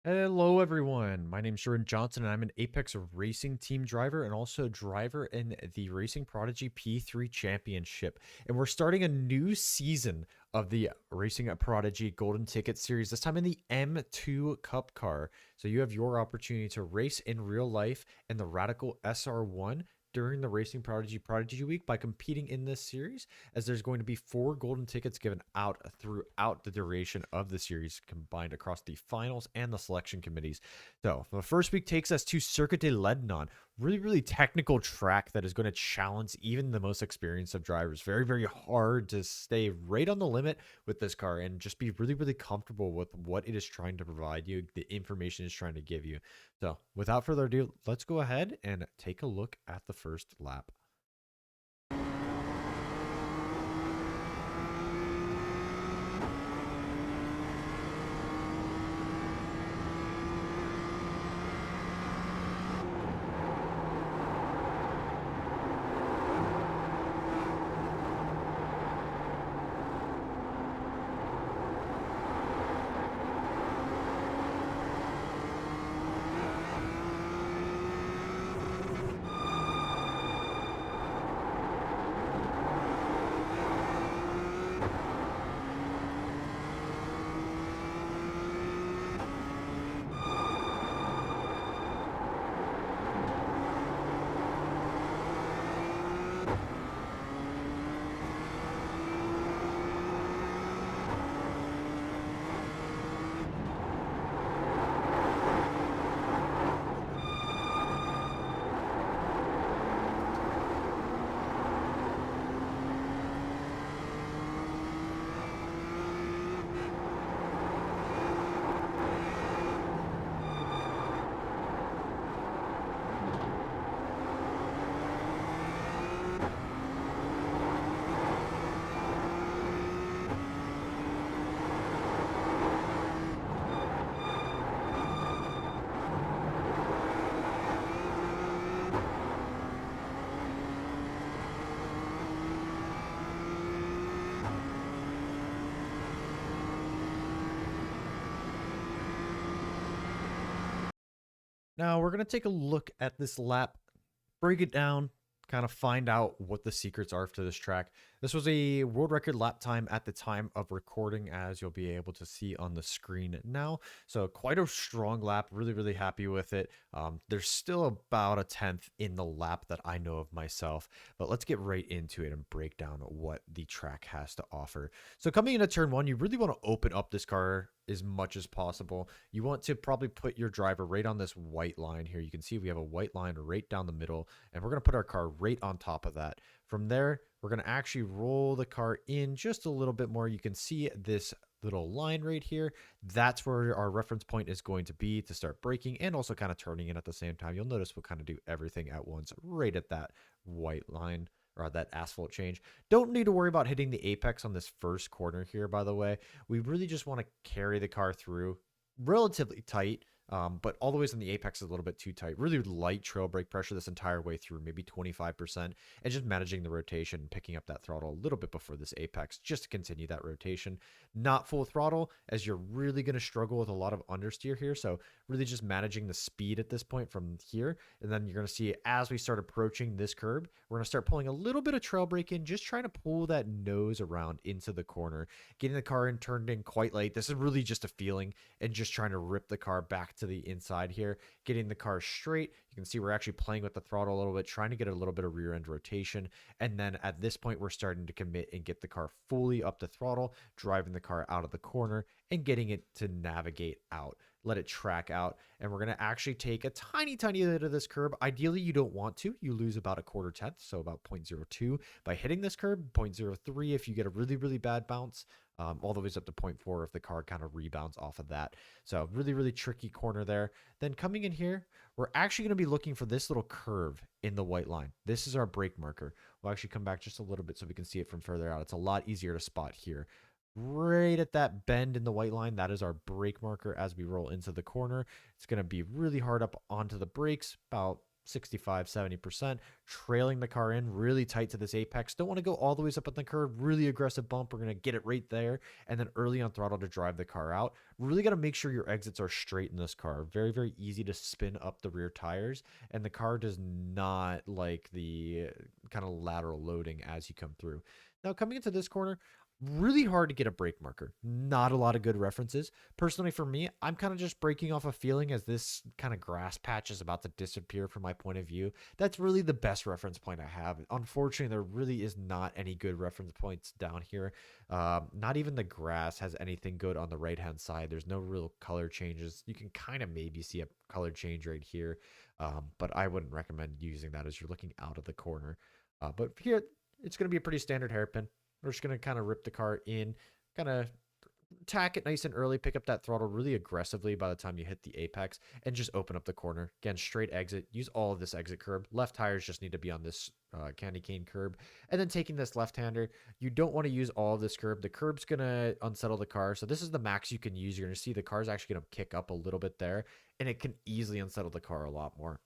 Hello, everyone. My name's Jordan Johnson, and I'm an Apex Racing team driver and also driver in the Racing Prodigy P3 Championship. And we're starting a new season of the Racing Prodigy Golden Ticket Series, this time in the M2 Cup car. So you have your opportunity to race in real life in the Radical SR1 during the Racing Prodigy Week by competing in this series, as there's going to be 4 golden tickets given out throughout the duration of the series, combined across the finals and the selection committees. So the first week takes us to Circuit de Ledenon, really technical track that is going to challenge even the most experienced of drivers. Very hard to stay right on the limit with this car and just be really comfortable with what it is trying to provide you, the information it's trying to give you. So without further ado, let's go ahead and take a look at the first lap. Now we're going to take a look at this lap, break it down, kind of find out what the secrets are to this track. This was a world record lap time at the time of recording, as you'll be able to see on the screen now. So quite a strong lap, really happy with it. There's still about a 10th in the lap that I know of myself, but let's get right into it and break down what the track has to offer. So coming into turn 1, you really want to open up this car as much as possible. You want to probably put your driver right on this white line here. You can see we have a white line right down the middle, and we're going to put our car right on top of that. From there, we're going to actually roll the car in just a little bit more. You can see this little line right here. That's where our reference point is going to be to start braking and also kind of turning in at the same time. You'll notice we'll kind of do everything at once right at that white line, or that asphalt change. Don't need to worry about hitting the apex on this first corner here, by the way. We really just want to carry the car through relatively tight, but all the ways on the apex is a little bit too tight. Really light trail brake pressure this entire way through, maybe 25%, and just managing the rotation, picking up that throttle a little bit before this apex, just to continue that rotation. Not full throttle, as you're really going to struggle with a lot of understeer here, so really just managing the speed at this point from here, and then you're going to see as we start approaching this curb, we're going to start pulling a little bit of trail brake in, just trying to pull that nose around into the corner, getting the car in turned in quite late. This is really just a feeling, and just trying to rip the car back to the inside here, getting the car straight. You can see we're actually playing with the throttle a little bit, trying to get a little bit of rear end rotation. And then at this point, we're starting to commit and get the car fully up to throttle, driving the car out of the corner and getting it to navigate out. Let it track out, and we're going to actually take a tiny bit of this curb. Ideally, you don't want to. You lose about a quarter tenth, so about 0.02 by hitting this curb, 0.03 if you get a really bad bounce, all the way up to 0.4 if the car kind of rebounds off of that. So really tricky corner there. Then coming in here, we're actually going to be looking for this little curve in the white line. This is our brake marker. We'll actually come back just a little bit so we can see it from further out. It's a lot easier to spot here. Right at that bend in the white line, that is our brake marker as we roll into the corner. It's going to be really hard up onto the brakes, about 65, 70%, trailing the car in really tight to this apex. Don't want to go all the way up on the curb, really aggressive bump. We're going to get it right there, and then early on throttle to drive the car out. Really got to make sure your exits are straight in this car. Very, very easy to spin up the rear tires, and the car does not like the kind of lateral loading as you come through. Now, coming into this corner, really hard to get a brake marker. Not a lot of good references. Personally, for me, I'm kind of just breaking off a feeling as this kind of grass patch is about to disappear from my point of view. That's really the best reference point I have. Unfortunately, there really is not any good reference points down here. Not even the grass has anything good on the right-hand side. There's no real color changes. You can kind of maybe see a color change right here, but I wouldn't recommend using that as you're looking out of the corner. But here, it's going to be a pretty standard hairpin. We're just going to kind of rip the car in, kind of tack it nice and early, pick up that throttle really aggressively by the time you hit the apex, and just open up the corner. Again, straight exit. Use all of this exit curb. Left tires just need to be on this candy cane curb. And then taking this left-hander, you don't want to use all of this curb. The curb's going to unsettle the car. So this is the max you can use. You're going to see the car's actually going to kick up a little bit there, and it can easily unsettle the car a lot more.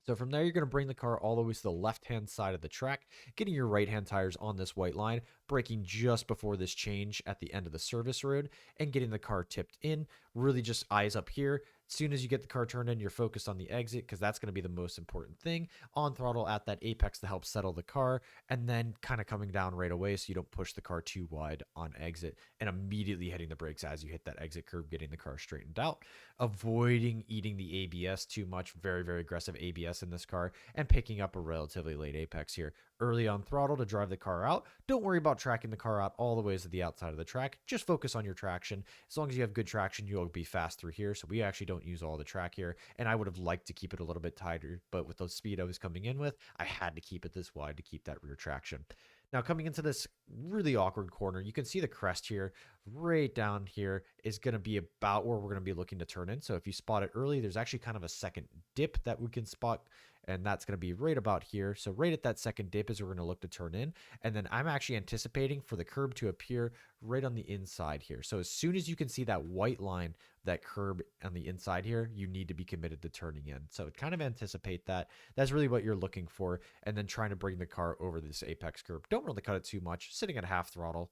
So from there, you're going to bring the car all the way to the left-hand side of the track, getting your right-hand tires on this white line, braking just before this change at the end of the service road, and getting the car tipped in. Really just eyes up here. As soon as you get the car turned in, you're focused on the exit because that's going to be the most important thing. On throttle at that apex to help settle the car, and then kind of coming down right away so you don't push the car too wide on exit, and immediately hitting the brakes as you hit that exit curb, getting the car straightened out. Avoiding eating the ABS too much. Very, very aggressive ABS in this car, and picking up a relatively late apex here. Early on throttle to drive the car out. Don't worry about tracking the car out all the way to the outside of the track. Just focus on your traction. As long as you have good traction, you'll be fast through here. So we actually don't use all the track here, and I would have liked to keep it a little bit tighter, but with the speed I was coming in with, I had to keep it this wide to keep that rear traction. Now, coming into this really awkward corner, you can see the crest here. Right down here is going to be about where we're going to be looking to turn in. So if you spot it early, there's actually kind of a second dip that we can spot, and that's going to be right about here. So right at that second dip is where we're going to look to turn in. And then I'm actually anticipating for the curb to appear right on the inside here. So as soon as you can see that white line, that curb on the inside here, you need to be committed to turning in. So kind of anticipate that. That's really what you're looking for. And then trying to bring the car over this apex curb. Don't really cut it too much. Sitting at half throttle.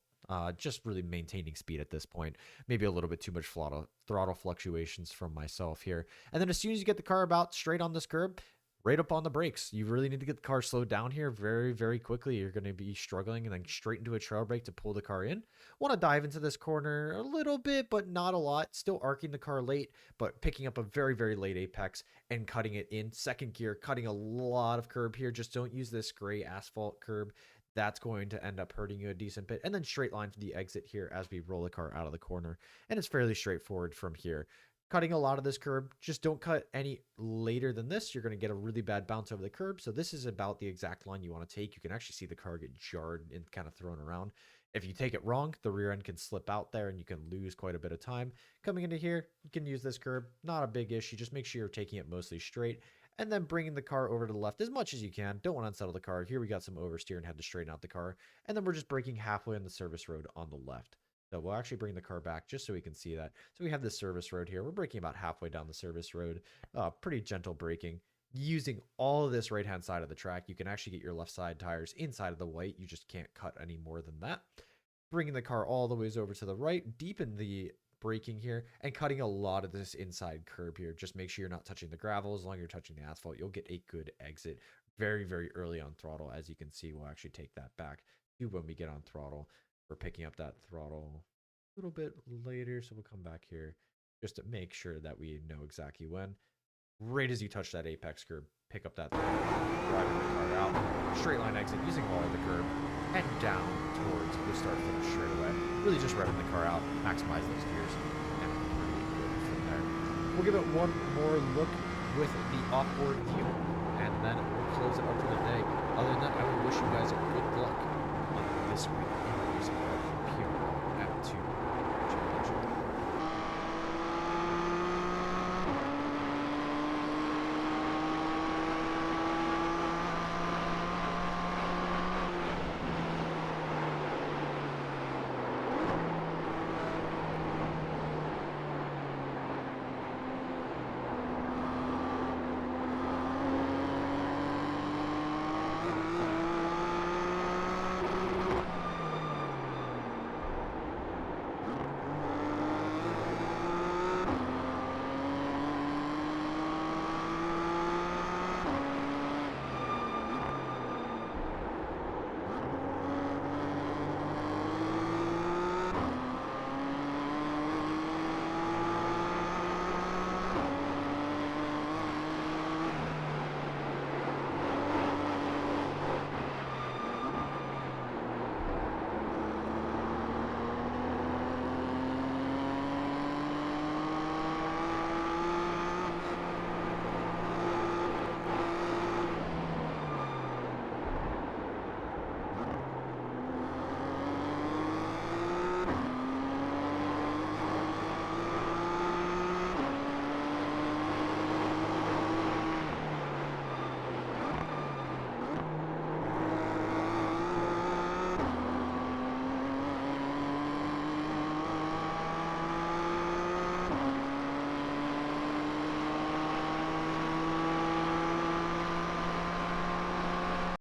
Just really maintaining speed at this point. Maybe a little bit too much throttle fluctuations from myself here. And then as soon as you get the car about straight on this curb, right up on the brakes. You really need to get the car slowed down here very, very quickly. You're going to be struggling, and then straight into a trail brake to pull the car in. Want to dive into this corner a little bit, but not a lot. Still arcing the car late, but picking up a very, very late apex and cutting it in second gear, cutting a lot of curb here. Just don't use this gray asphalt curb. That's going to end up hurting you a decent bit. And then straight line to the exit here as we roll the car out of the corner. And it's fairly straightforward from here. Cutting a lot of this curb, just don't cut any later than this. You're going to get a really bad bounce over the curb. So this is about the exact line you want to take. You can actually see the car get jarred and kind of thrown around. If you take it wrong, the rear end can slip out there and you can lose quite a bit of time. Coming into here, you can use this curb. Not a big issue. Just make sure you're taking it mostly straight. And then bringing the car over to the left as much as you can. Don't want to unsettle the car. Here we got some oversteer and had to straighten out the car. And then we're just braking halfway on the service road on the left. So we'll actually bring the car back just so we can see that. So we have this service road here. We're braking about halfway down the service road. Pretty gentle braking. Using all of this right-hand side of the track, you can actually get your left side tires inside of the white. You just can't cut any more than that. Bringing the car all the ways over to the right, deepen the braking here, and cutting a lot of this inside curb here. Just make sure you're not touching the gravel. As long as you're touching the asphalt, you'll get a good exit very, very early on throttle. As you can see, we'll actually take that back to when we get on throttle. We're picking up that throttle a little bit later, so we'll come back here just to make sure that we know exactly when. Right as you touch that apex curb, pick up that throttle, driving the car out, straight line exit using all of the curb, and down towards the start finish straight away. Really just revving the car out, maximize those gears, and pretty good from there. We'll give it one more look with the off-board view, and then we'll close it up for the day. Other than that, I will wish you guys good luck on this week.